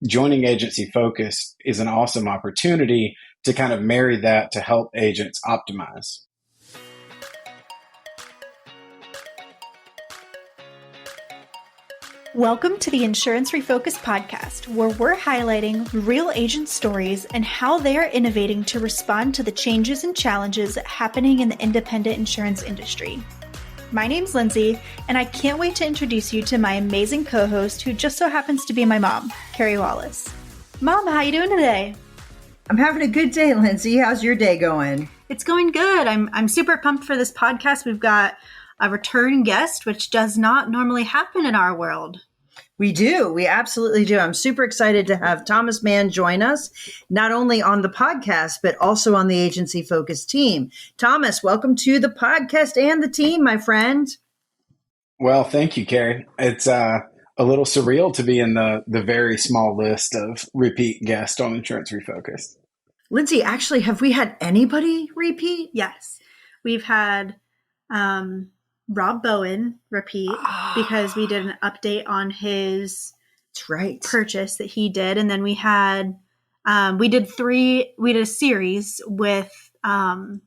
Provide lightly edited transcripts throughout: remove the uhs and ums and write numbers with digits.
joining Agency Focused is an awesome opportunity to kind of marry that to help agents optimize. Welcome to the Insurance Refocused podcast, where we're highlighting real agent stories and how they are innovating to respond to the changes and challenges happening in the independent insurance industry. My name's Lindsay, and I can't wait to introduce you to my amazing co-host, who just so happens to be my mom, Carey Wallace. Mom, how you doing today? I'm having a good day, Lindsay. How's your day going? It's going good. I'm super pumped for this podcast. We've got a return guest, which does not normally happen in our world. We do. We absolutely do. I'm super excited to have Thomas Mann join us, not only on the podcast, but also on the Agency Focused team. Thomas, welcome to the podcast and the team, my friend. Well, thank you, Carey. It's a little surreal to be in the very small list of repeat guests on Insurance Refocused. Lindsay, actually, have we had anybody repeat? Yes. We've had Rob Bowen repeat because we did an update on his purchase that he did. And then we had, we did a series with, who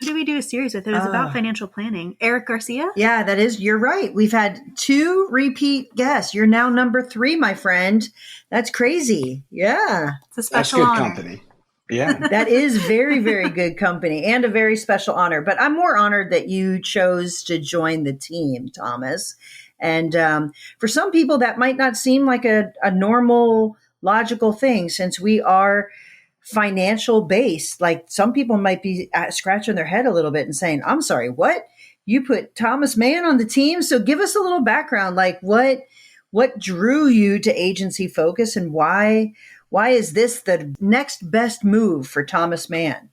did we do a series with? It was about financial planning. Eric Garcia? Yeah, you're right. We've had 2 repeat guests. You're now number 3, my friend. That's crazy. Yeah. It's a special honor. That's good company. Yeah. That is very, very good company and a very special honor. But I'm more honored that you chose to join the team, Thomas. And for some people, that might not seem like a normal, logical thing, since we are financial based. Like, some people might be scratching their head a little bit and saying, I'm sorry, what? You put Thomas Mann on the team? So give us a little background. Like, what drew you to Agency Focus, and why is this the next best move for Thomas Mann?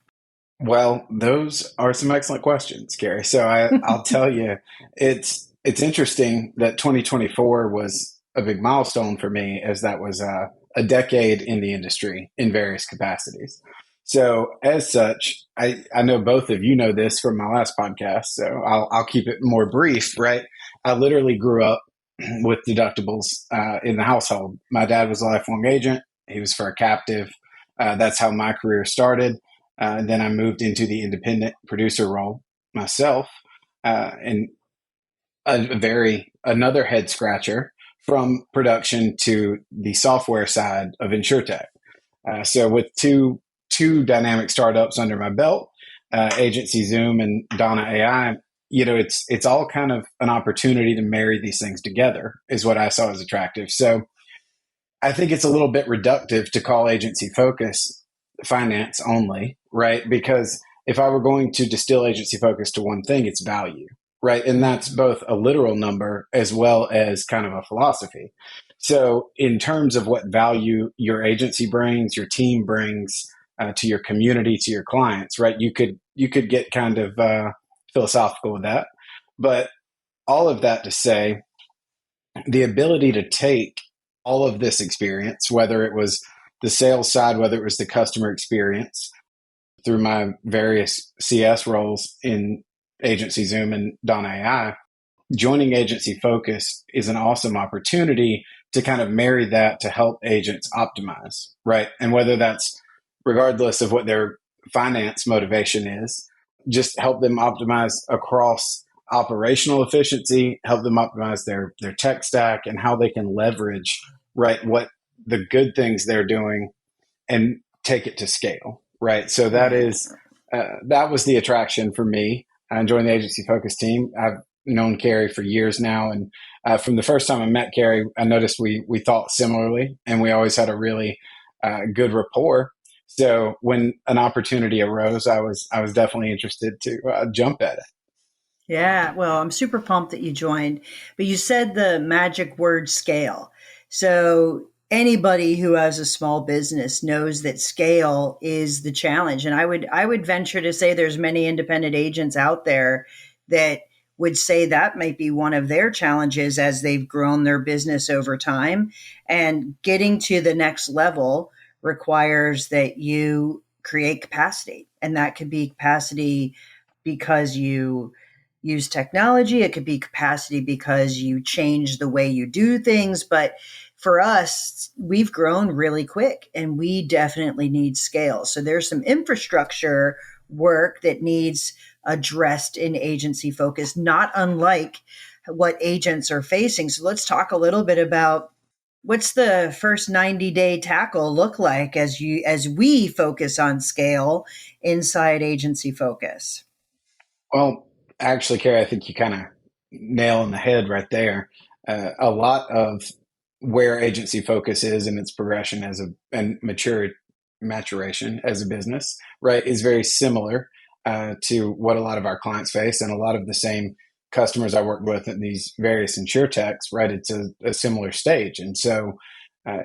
Well, those are some excellent questions, Carey. So I'll tell you, it's interesting that 2024 was a big milestone for me, as that was a decade in the industry in various capacities. So as such, I know both of you know this from my last podcast, so I'll keep it more brief, right? I literally grew up with deductibles in the household. My dad was a lifelong agent. He was for a captive. That's how my career started. And then I moved into the independent producer role myself, and another head scratcher from production to the software side of InsurTech. So with two dynamic startups under my belt, Agency Zoom and Donna AI, it's all kind of an opportunity to marry these things together, is what I saw as attractive. So I think it's a little bit reductive to call Agency Focus finance only, right? Because if I were going to distill Agency Focus to one thing, it's value, right? And that's both a literal number as well as kind of a philosophy. So in terms of what value your agency brings, your team brings to your community, to your clients, right? You could get kind of philosophical with that. But all of that to say, the ability to take all of this experience, whether it was the sales side, whether it was the customer experience, through my various CS roles in Agency Zoom and Donna AI, joining Agency Focus is an awesome opportunity to kind of marry that to help agents optimize, right? And whether that's regardless of what their finance motivation is, just help them optimize across operational efficiency, help them optimize their tech stack and how they can leverage, right, what the good things they're doing and take it to scale, right? So that was the attraction for me. I joined the Agency Focus team. I've known Carey for years now, and from the first time I met Carey, I noticed we thought similarly, and we always had a really good rapport. So when an opportunity arose, I was definitely interested to jump at it. Yeah, well, I'm super pumped that you joined, but you said the magic word scale. So anybody who has a small business knows that scale is the challenge. And I would venture to say there's many independent agents out there that would say that might be one of their challenges as they've grown their business over time. And getting to the next level requires that you create capacity. And that could be capacity because you use technology. It could be capacity because you change the way you do things. But for us, we've grown really quick and we definitely need scale. So there's some infrastructure work that needs addressed in agency focus, not unlike what agents are facing. So let's talk a little bit about what's the first 90-day tackle look like as we focus on scale inside agency focus. Well, actually, Carrie, I think you kind of nail on the head right there. A lot of where agency focus is in its progression and maturation as a business, right, is very similar to what a lot of our clients face, and a lot of the same customers I work with in these various insurtechs, right? It's a similar stage, and so uh,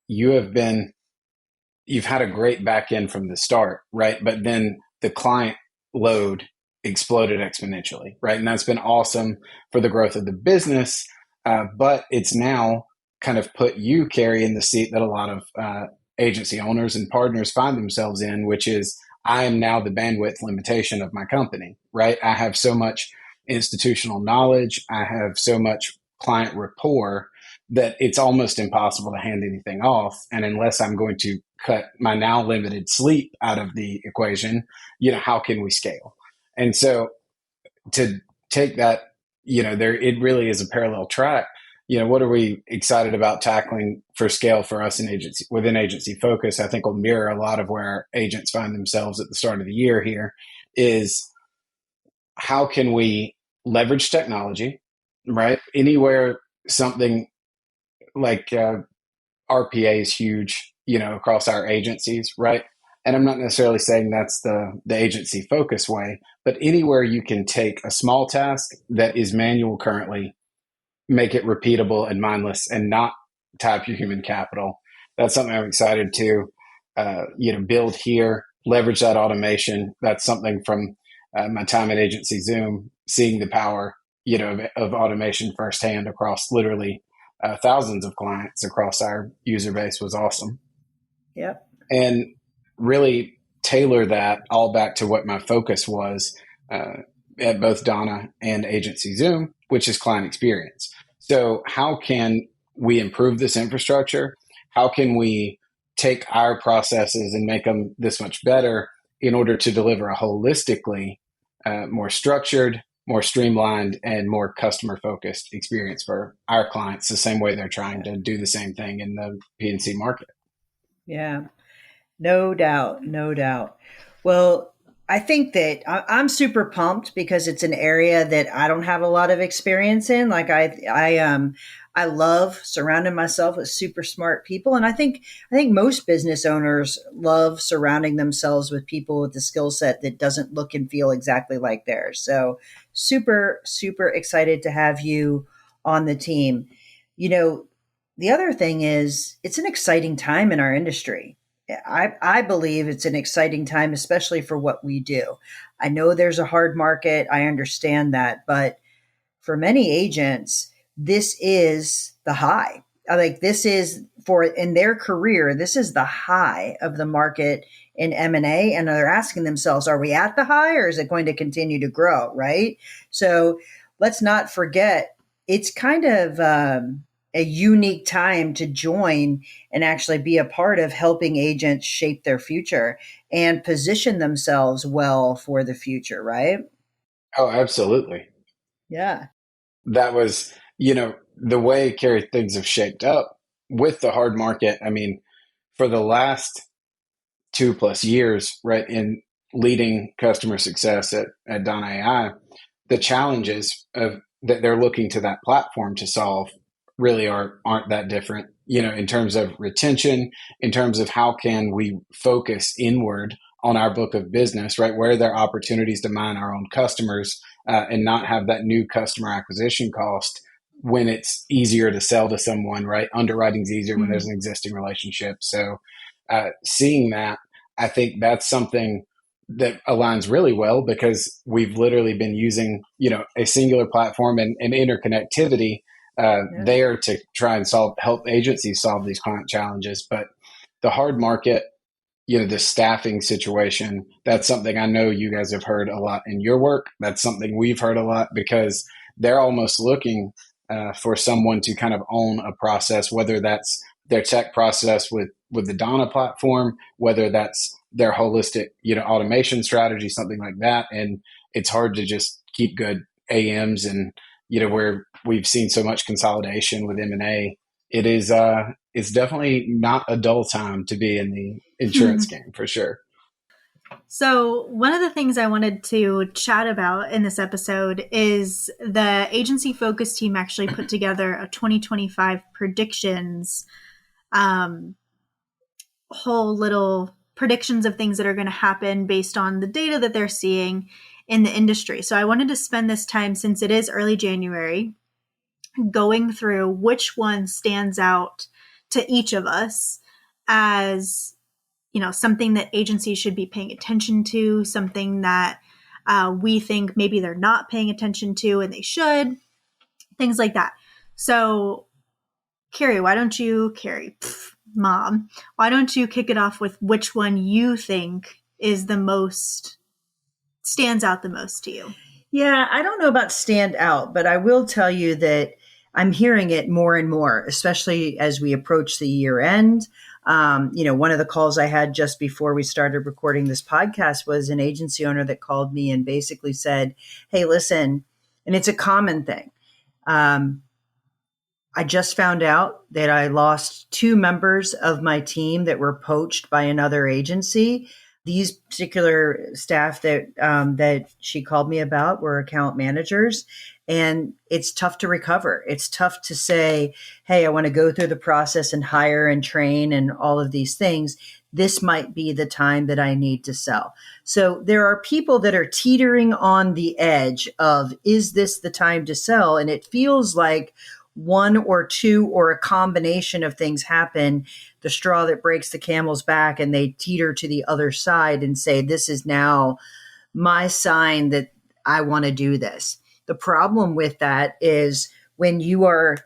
you've had a great back end from the start, right? But then the client load exploded exponentially, right? And that's been awesome for the growth of the business. But it's now kind of put you, Carrie, in the seat that a lot of agency owners and partners find themselves in, which is I am now the bandwidth limitation of my company, right? I have so much institutional knowledge. I have so much client rapport that it's almost impossible to hand anything off. And unless I'm going to cut my now limited sleep out of the equation, how can we scale? And so to take that, it really is a parallel track. What are we excited about tackling for scale for us within agency focus? I think will mirror a lot of where agents find themselves at the start of the year here is how can we leverage technology, right? Anywhere something like RPA is huge, across our agencies, right? And I'm not necessarily saying that's the agency focus way, but anywhere you can take a small task that is manual currently, make it repeatable and mindless and not tap your human capital. That's something I'm excited to, build here, leverage that automation. That's something from my time at Agency Zoom, seeing the power, of automation firsthand across literally thousands of clients across our user base was awesome. Yep. And really tailor that all back to what my focus was at both Donna and Agency Zoom, which is client experience. So how can we improve this infrastructure? How can we take our processes and make them this much better in order to deliver a holistically more structured, more streamlined, and more customer-focused experience for our clients, the same way they're trying to do the same thing in the P&C market? Yeah, no doubt, no doubt. Well, I think that I'm super pumped because it's an area that I don't have a lot of experience in. Like I love surrounding myself with super smart people, and I think most business owners love surrounding themselves with people with the skill set that doesn't look and feel exactly like theirs. So super, super excited to have you on the team. The other thing is it's an exciting time in our industry. I believe it's an exciting time, especially for what we do. I know there's a hard market. I understand that. But for many agents, this is the high. Like this is in their career, this is the high of the market in M&A. And they're asking themselves, are we at the high or is it going to continue to grow? Right. So let's not forget, it's kind of a unique time to join and actually be a part of helping agents shape their future and position themselves well for the future, right? Oh, absolutely. Yeah. That was, the way, Carrie, things have shaped up with the hard market. I mean, for the last 2+ years, right, in leading customer success at Donna AI, the challenges that they're looking to that platform to solve really aren't that different, in terms of retention, in terms of how can we focus inward on our book of business, right? Where are there opportunities to mine our own customers and not have that new customer acquisition cost when it's easier to sell to someone, right? Underwriting's easier when there's an existing relationship. So seeing that, I think that's something that aligns really well because we've literally been using, a singular platform and interconnectivity there to try and help agencies solve these client challenges. But the hard market, the staffing situation, that's something I know you guys have heard a lot in your work. That's something we've heard a lot because they're almost looking for someone to kind of own a process, whether that's their tech process with the Donna platform, whether that's their holistic, automation strategy, something like that. And it's hard to just keep good AMs, and, where we've seen so much consolidation with M&A, it's definitely not a dull time to be in the insurance game, for sure. So one of the things I wanted to chat about in this episode is the agency focus team actually put together a 2025 predictions, whole little predictions of things that are going to happen based on the data that they're seeing in the industry. So I wanted to spend this time, since it is early January, going through which one stands out to each of us as, something that agencies should be paying attention to, something that we think maybe they're not paying attention to and they should, things like that. So Carey, Mom, why don't you kick it off with which one you think is stands out the most to you? Yeah, I don't know about stand out, but I will tell you that I'm hearing it more and more, especially as we approach the year end. One of the calls I had just before we started recording this podcast was an agency owner that called me and basically said, "Hey, listen," and it's a common thing. I just found out that I lost 2 members of my team that were poached by another agency. These particular staff that she called me about were account managers, and it's tough to recover. It's tough to say, "Hey, I want to go through the process and hire and train and all of these things. This might be the time that I need to sell." So there are people that are teetering on the edge of, is this the time to sell? And it feels like one or two or a combination of things happen, the straw that breaks the camel's back, and they teeter to the other side and say, this is now my sign that I want to do this. The problem with that is when you are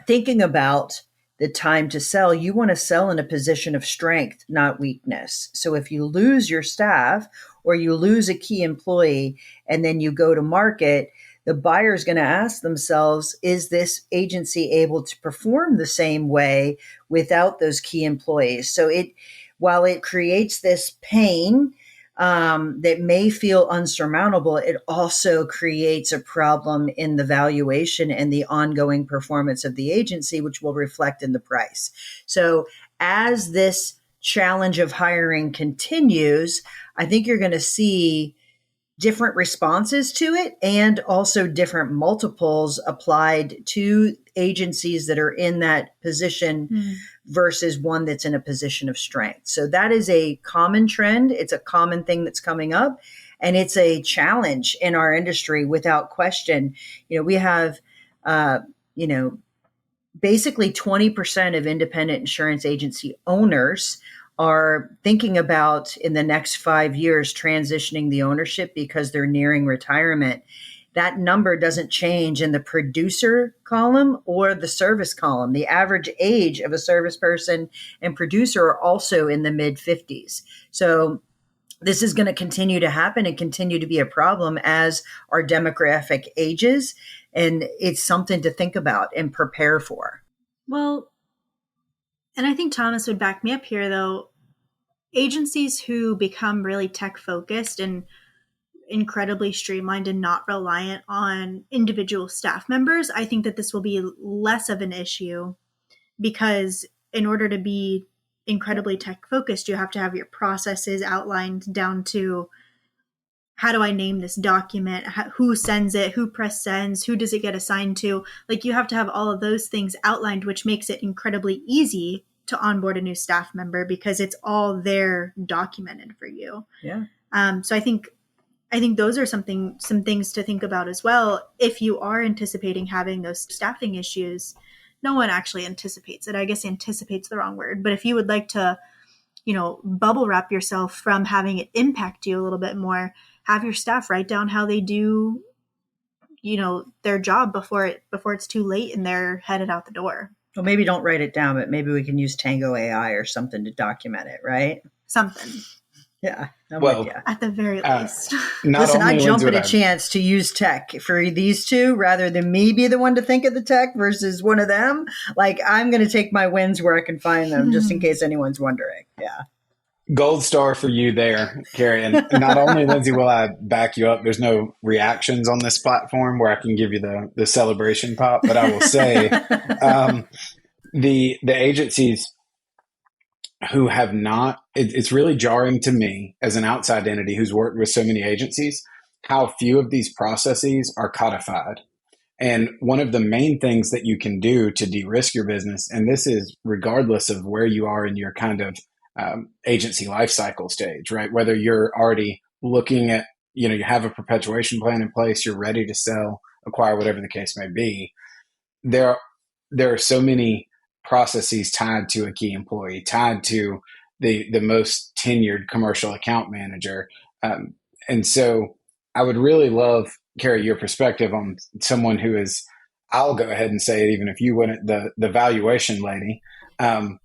thinking about the time to sell, you want to sell in a position of strength, not weakness. So if you lose your staff or you lose a key employee and then you go to market, the buyer is going to ask themselves, is this agency able to perform the same way without those key employees? So while it creates this pain that may feel unsurmountable, it also creates a problem in the valuation and the ongoing performance of the agency, which will reflect in the price. So as this challenge of hiring continues, I think you're going to see different responses to it and also different multiples applied to agencies that are in that position versus one that's in a position of strength. So that is a common trend. It's a common thing that's coming up, and it's a challenge in our industry without question. We have, basically 20% of independent insurance agency owners are thinking about in the next 5 years transitioning the ownership because they're nearing retirement. That number doesn't change in the producer column or the service column. The average age of a service person and producer are also in the mid 50s. So this is going to continue to happen and continue to be a problem as our demographic ages. And it's something to think about and prepare for. Well, and I think Thomas would back me up here, though. Agencies who become really tech focused and incredibly streamlined and not reliant on individual staff members, I think that this will be less of an issue, because in order to be incredibly tech focused, you have to have your processes outlined down to, how do I name this document? Who sends it? Who press sends? Who does it get assigned to? Like, you have to have all of those things outlined, which makes it incredibly easy to onboard a new staff member because it's all there documented for you. Yeah. So I think those are some things to think about as well. If you are anticipating having those staffing issues, no one actually anticipates it. I guess anticipates the wrong word, but if you would like to, bubble wrap yourself from having it impact you a little bit more, have your staff write down how they do, their job before it's too late and they're headed out the door. Well, maybe don't write it down, but maybe we can use Tango AI or something to document it, right? Something. Yeah, I'm with Well, you. at the very uh, least. not Listen, I only jump Lindsay at would a I, chance to use tech for these two rather than me be the one to think of the tech versus one of them. Like, I'm going to take my wins where I can find them, just in case anyone's wondering. Yeah. gold star for you there, Carrie. And not only, Lindsay, will I back you up, there's no reactions on this platform where I can give you the celebration pop, but I will say um, the agencies who have not, it's really jarring to me as an outside entity who's worked with so many agencies, how few of these processes are codified. And one of the main things that you can do to de-risk your business, and this is regardless of where you are in your kind of agency life cycle stage, right? Whether you're already looking at, you have a perpetuation plan in place, you're ready to sell, acquire, whatever the case may be. There, there are so many processes tied to a key employee, tied to the most tenured commercial account manager, and so I would really love, Carrie, your perspective on someone who is. I'll go ahead and say it, even if you wouldn't. The valuation lady. Um,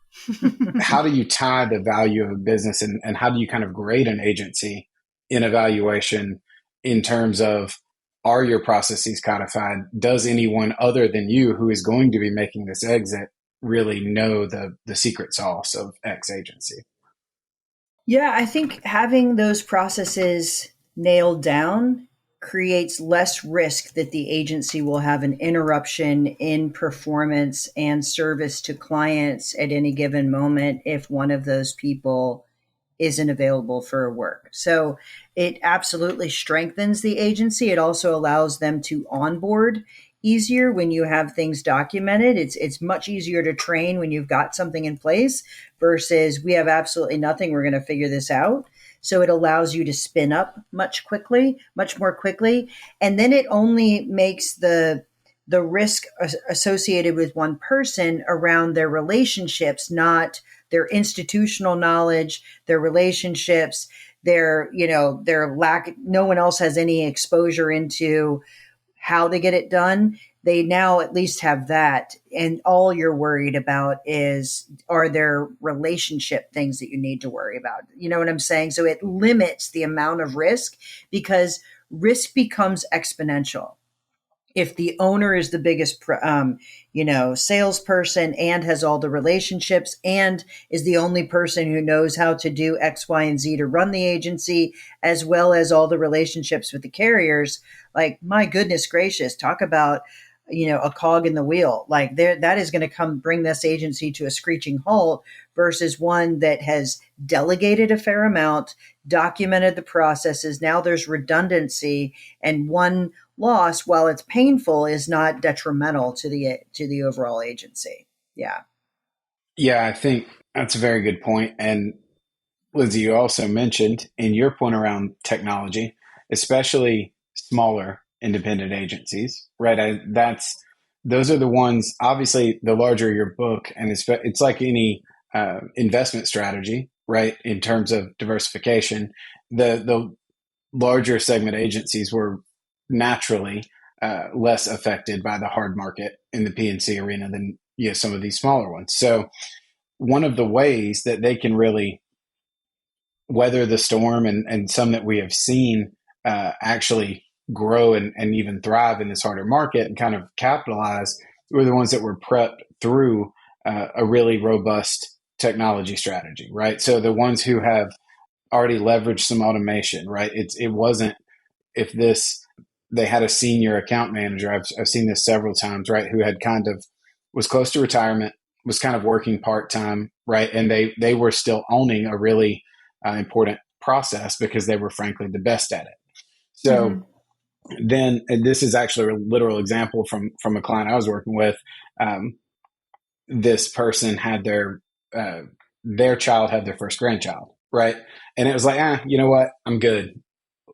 how do you tie the value of a business, and how do you kind of grade an agency in evaluation in terms of, are your processes codified? Does anyone other than you who is going to be making this exit really know the secret sauce of X agency? Yeah, I think having those processes nailed down creates less risk that the agency will have an interruption in performance and service to clients at any given moment if one of those people isn't available for work. So it absolutely strengthens the agency. It also allows them to onboard easier when you have things documented. It's much easier to train when you've got something in place versus we have absolutely nothing. We're going to figure this out. So it allows you to spin up much more quickly. And then it only makes the risk associated with one person around their relationships, not their institutional knowledge, their relationships, their lack. No one else has any exposure into how they get it done. They now at least have that. And all you're worried about are there relationship things that you need to worry about? You know what I'm saying? So it limits the amount of risk because risk becomes exponential if the owner is the biggest, salesperson and has all the relationships and is the only person who knows how to do X, Y, and Z to run the agency, as well as all the relationships with the carriers, like, my goodness gracious, talk about, a cog in the wheel. Like, that is going to come bring this agency to a screeching halt versus one that has delegated a fair amount, documented the processes. Now there's redundancy, and one loss, while it's painful, is not detrimental to the overall agency. Yeah. Yeah, I think that's a very good point. And Lindsay, you also mentioned in your point around technology, especially smaller independent agencies, right? Those are the ones. Obviously, the larger your book, and it's like any investment strategy, right? In terms of diversification, the larger segment agencies were naturally less affected by the hard market in the P&C arena than some of these smaller ones. So one of the ways that they can really weather the storm, and some that we have seen actually grow and even thrive in this harder market and kind of capitalize, were the ones that were prepped through a really robust technology strategy, right? So the ones who have already leveraged some automation, right? It wasn't, if this, they had a senior account manager. I've seen this several times, right? Who had kind of was close to retirement, was kind of working part time, right? And they were still owning a really important process because they were frankly the best at it. So then, and this is actually a literal example from a client I was working with. This person had their child had their first grandchild, right? And it was like, you know what? I'm good.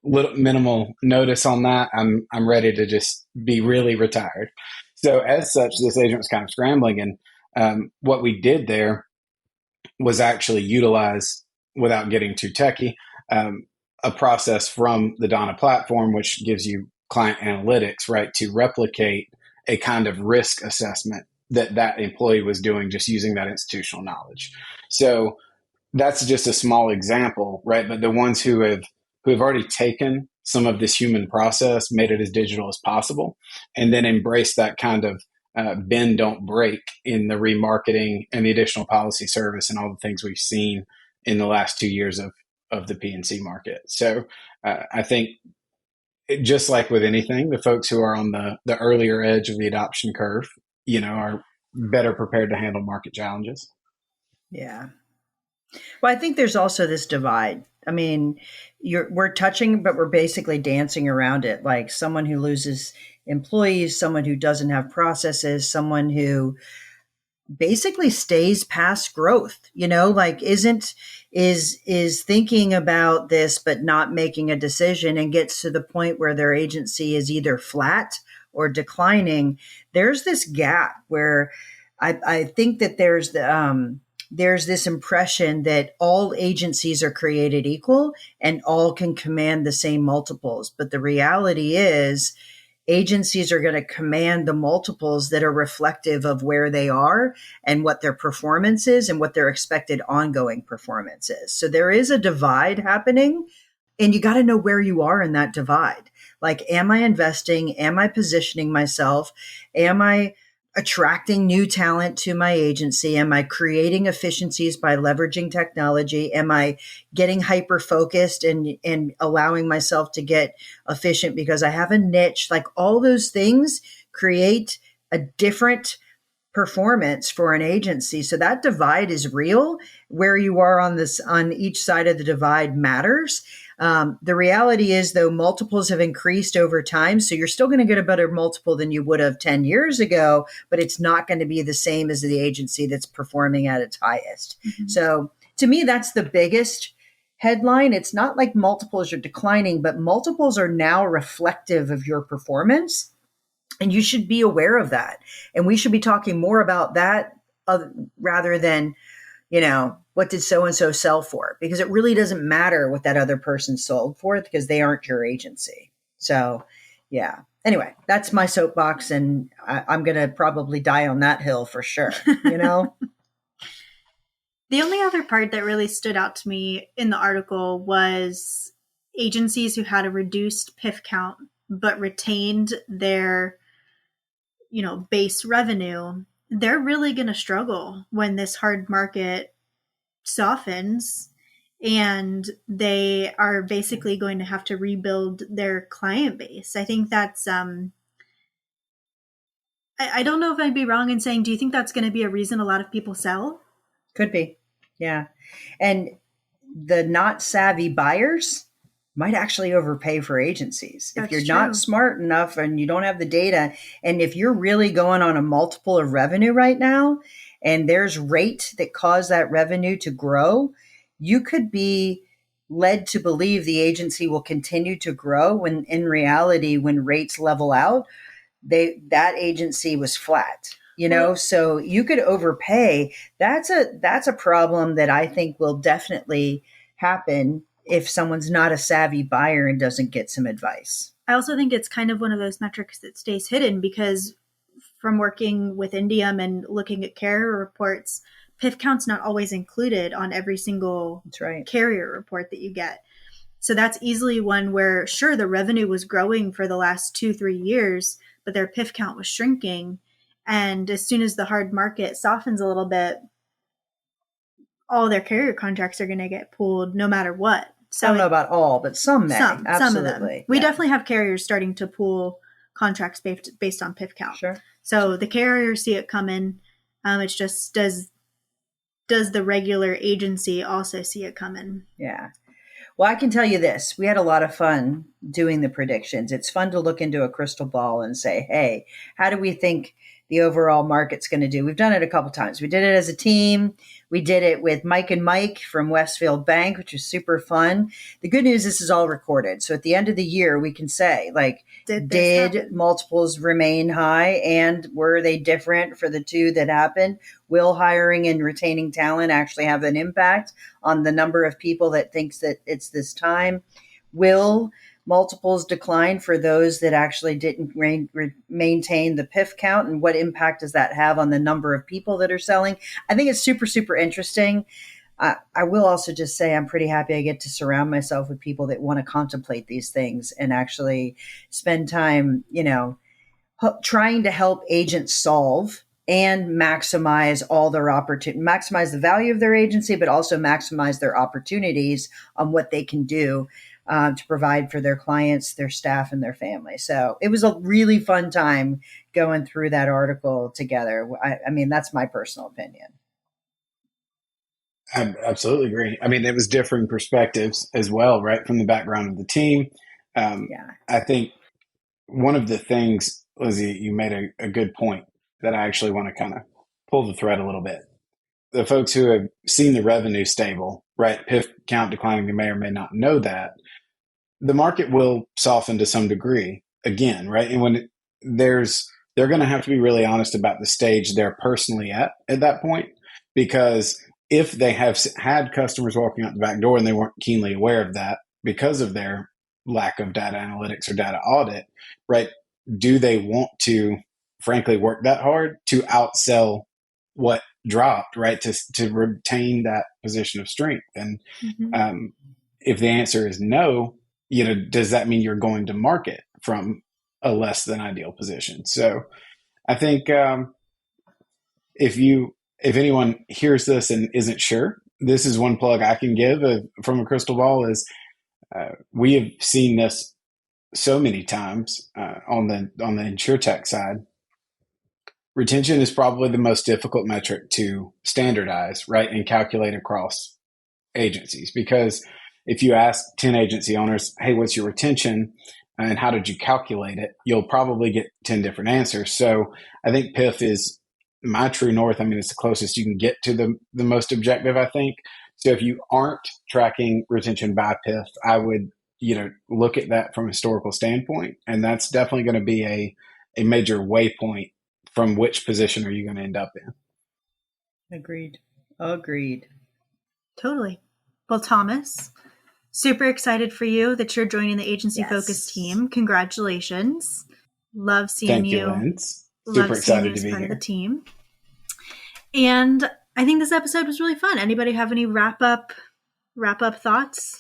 Little minimal notice on that. I'm ready to just be really retired. So as such, this agent was kind of scrambling, and what we did there was actually utilize, without getting too techie, a process from the Donna platform, which gives you client analytics, right, to replicate a kind of risk assessment that employee was doing just using that institutional knowledge. So that's just a small example, right? But the ones who have already taken some of this human process, made it as digital as possible, and then embraced that kind of bend don't break in the remarketing and the additional policy service and all the things we've seen in the last 2 years of the P&C market. So I think just like with anything, the folks who are on the earlier edge of the adoption curve, are better prepared to handle market challenges. Yeah. Well, I think there's also this divide. I mean, we're touching, but we're basically dancing around it. Like someone who loses employees, someone who doesn't have processes, someone who basically stays past growth, like is thinking about this, but not making a decision, and gets to the point where their agency is either flat or declining. There's this gap where I think that there's this impression that all agencies are created equal and all can command the same multiples. But the reality is agencies are going to command the multiples that are reflective of where they are and what their performance is and what their expected ongoing performance is. So there is a divide happening, and you got to know where you are in that divide. Like, am I investing? Am I positioning myself? Am I attracting new talent to my agency? Am I creating efficiencies by leveraging technology? Am I getting hyper focused and allowing myself to get efficient because I have a niche? Like, all those things create a different performance for an agency. So that divide is real. Where you are on each side of the divide matters. The reality is, though, multiples have increased over time. So you're still going to get a better multiple than you would have 10 years ago, but it's not going to be the same as the agency that's performing at its highest. Mm-hmm. So to me, that's the biggest headline. It's not like multiples are declining, but multiples are now reflective of your performance. And you should be aware of that. And we should be talking more about that rather than, what did so-and-so sell for? Because it really doesn't matter what that other person sold for, because they aren't your agency. So, yeah. Anyway, that's my soapbox, and I'm going to probably die on that hill for sure, The only other part that really stood out to me in the article was agencies who had a reduced PIF count but retained their base revenue. They're really going to struggle when this hard market softens, and they are basically going to have to rebuild their client base. I think that's, I don't know if I'd be wrong in saying, do you think that's going to be a reason a lot of people sell? Could be. Yeah. And the not savvy buyers might actually overpay for agencies. If you're not smart enough and you don't have the data, and if you're really going on a multiple of revenue right now, and there's rate that caused that revenue to grow, you could be led to believe the agency will continue to grow when in reality, when rates level out, that agency was flat. So you could overpay. That's a problem that I think will definitely happen if someone's not a savvy buyer and doesn't get some advice. I also think it's kind of one of those metrics that stays hidden, because from working with Indium and looking at carrier reports, PIF count's not always included on every single carrier report that you get. So that's easily one where, sure, the revenue was growing for the last 2-3 years, but their PIF count was shrinking. And as soon as the hard market softens a little bit, all their carrier contracts are going to get pulled no matter what. So I don't know about all, but some may. Absolutely. Some of them. We definitely have carriers starting to pull contracts based on PIF count. Sure. So the carriers see it coming. It's just, does the regular agency also see it coming? Yeah. Well, I can tell you this. We had a lot of fun doing the predictions. It's fun to look into a crystal ball and say, hey, how do we think the overall market's going to do? We've done it a couple times. We did it as a team. We did it with Mike and Mike from Westfield Bank, which was super fun. The good news, this is all recorded. So at the end of the year, we can say, like, did multiples remain high, and were they different for the two that happened? Will hiring and retaining talent actually have an impact on the number of people that thinks that it's this time? Will multiples decline for those that actually didn't maintain the PIF count, and what impact does that have on the number of people that are selling? I think it's super, super interesting. I will also just say I'm pretty happy I get to surround myself with people that want to contemplate these things and actually spend time, trying to help agents solve and maximize all their maximize the value of their agency, but also maximize their opportunities on what they can do to provide for their clients, their staff, and their family. So it was a really fun time going through that article together. I mean, that's my personal opinion. I absolutely agree. I mean, it was differing perspectives as well, right, from the background of the team. I think one of the things, Lizzie, you made a good point that I actually want to kind of pull the thread a little bit. The folks who have seen the revenue stable, right, PIF count declining, they may or may not know that. The market will soften to some degree again, right? And when they're going to have to be really honest about the stage they're personally at that point, because if they have had customers walking out the back door and they weren't keenly aware of that because of their lack of data analytics or data audit, right? Do they want to, frankly, work that hard to outsell what dropped, right? To retain that position of strength. And if the answer is no, does that mean you're going to market from a less than ideal position? So I think if anyone hears this and isn't sure, this is one plug I can give from a crystal ball is we have seen this so many times on the InsurTech side. Retention is probably the most difficult metric to standardize, right, and calculate across agencies. Because if you ask 10 agency owners, hey, what's your retention and how did you calculate it? You'll probably get 10 different answers. So I think PIF is my true north. I mean, it's the closest you can get to the most objective, I think. So if you aren't tracking retention by PIF, I would, look at that from a historical standpoint. And that's definitely going to be a major waypoint from which position are you going to end up in. Agreed. Totally. Well, Thomas, super excited for you that you're joining the Agency Focused team. Congratulations. Love seeing Thank you, Lindsay. Super excited to be here. Of the team. And I think this episode was really fun. Anybody have any wrap up thoughts?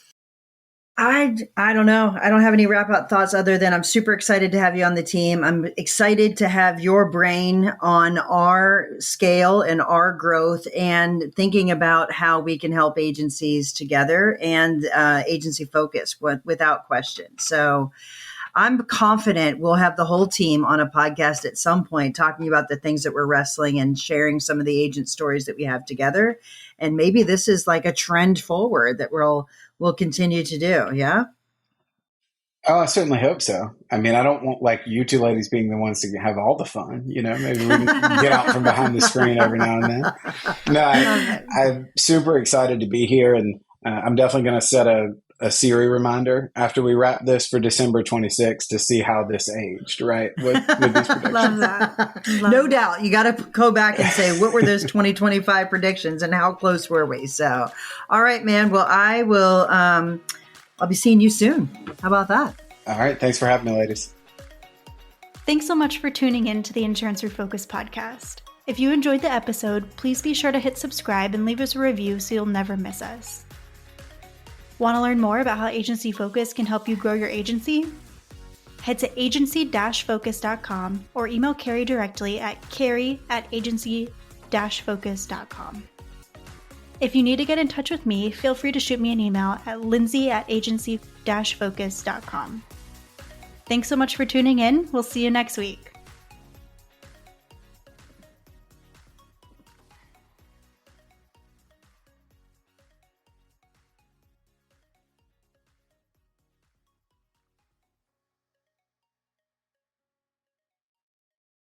I don't know. I don't have any wrap up thoughts other than I'm super excited to have you on the team. I'm excited to have your brain on our scale and our growth and thinking about how we can help agencies together and agency focus without question. So I'm confident we'll have the whole team on a podcast at some point talking about the things that we're wrestling and sharing some of the agent stories that we have together. And maybe this is like a trend forward that we'll continue to do. Yeah. Oh, I certainly hope so. I mean, I don't want like you two ladies being the ones to have all the fun, maybe we can get out from behind the screen every now and then. No, I'm super excited to be here. And I'm definitely going to set a Siri reminder after we wrap this for December 26th to see how this aged, right? With these predictions. Love that. No doubt. You got to go back and say, what were those 2025 predictions and how close were we? So, all right, man. Well, I'll be seeing you soon. How about that? All right. Thanks for having me, ladies. Thanks so much for tuning in to the Insurance Refocused podcast. If you enjoyed the episode, please be sure to hit subscribe and leave us a review so you'll never miss us. Want to learn more about how Agency Focus can help you grow your agency? Head to agency-focus.com or email Carey directly at carey@agency-focus.com. If you need to get in touch with me, feel free to shoot me an email at lindsay@agency-focus.com. Thanks so much for tuning in. We'll see you next week.